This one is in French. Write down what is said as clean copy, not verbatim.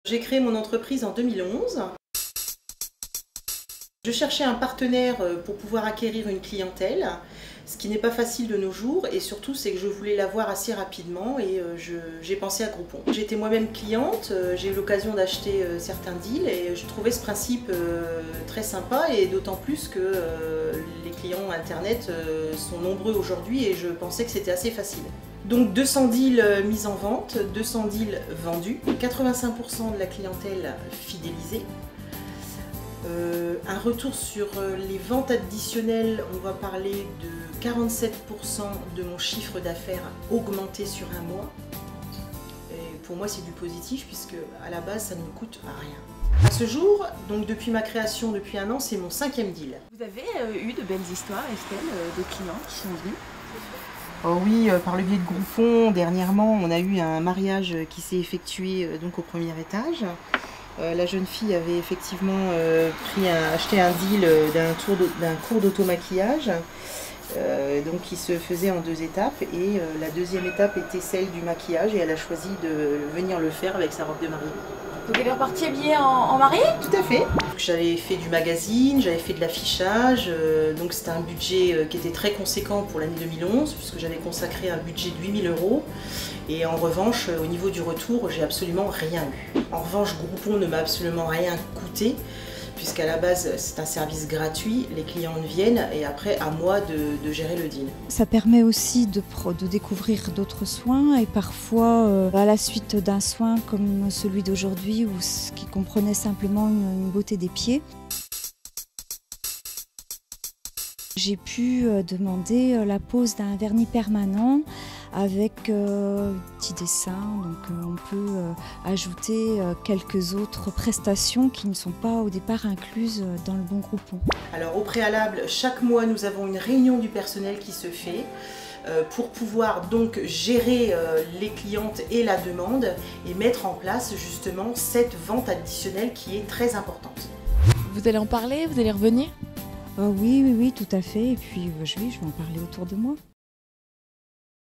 J'ai créé mon entreprise en 2011. Je cherchais un partenaire pour pouvoir acquérir une clientèle, ce qui n'est pas facile de nos jours, et surtout c'est que je voulais l'avoir assez rapidement et j'ai pensé à Groupon. J'étais moi-même cliente, j'ai eu l'occasion d'acheter certains deals et je trouvais ce principe très sympa, et d'autant plus que les clients internet sont nombreux aujourd'hui et je pensais que c'était assez facile. Donc 200 deals mis en vente, 200 deals vendus, 85% de la clientèle fidélisée. Un retour sur les ventes additionnelles, on va parler de 47% de mon chiffre d'affaires augmenté sur un mois. Et pour moi c'est du positif puisque à la base ça ne me coûte rien. À ce jour, donc depuis ma création, depuis un an, c'est mon 5e deal. Vous avez eu de belles histoires, Estelle, de clients qui sont venus? Oh oui, par le biais de Groupon, dernièrement on a eu un mariage qui s'est effectué donc au premier étage. La jeune fille avait effectivement acheté un deal d'un cours d'automaquillage, donc qui se faisait en 2 étapes, et la deuxième étape était celle du maquillage et elle a choisi de venir le faire avec sa robe de mariée. Donc elle est repartie habillée en mariée? Tout à fait. J'avais fait du magazine, j'avais fait de l'affichage, donc c'était un budget qui était très conséquent pour l'année 2011 puisque j'avais consacré un budget de 8 000 €. Et en revanche, au niveau du retour, j'ai absolument rien eu. En revanche, Groupon ne m'a absolument rien coûté, puisqu'à la base, c'est un service gratuit, les clients viennent et après, à moi de gérer le deal. Ça permet aussi de découvrir d'autres soins, et parfois, à la suite d'un soin comme celui d'aujourd'hui, qui comprenait simplement une beauté des pieds, j'ai pu demander la pose d'un vernis permanent avec petits dessins. Donc on peut ajouter quelques autres prestations qui ne sont pas au départ incluses dans le bon Groupon. Alors au préalable, chaque mois nous avons une réunion du personnel qui se fait pour pouvoir donc gérer les clientes et la demande et mettre en place justement cette vente additionnelle qui est très importante. Vous allez en parler? Vous allez revenir? Oui, tout à fait. Et puis je vais en parler autour de moi.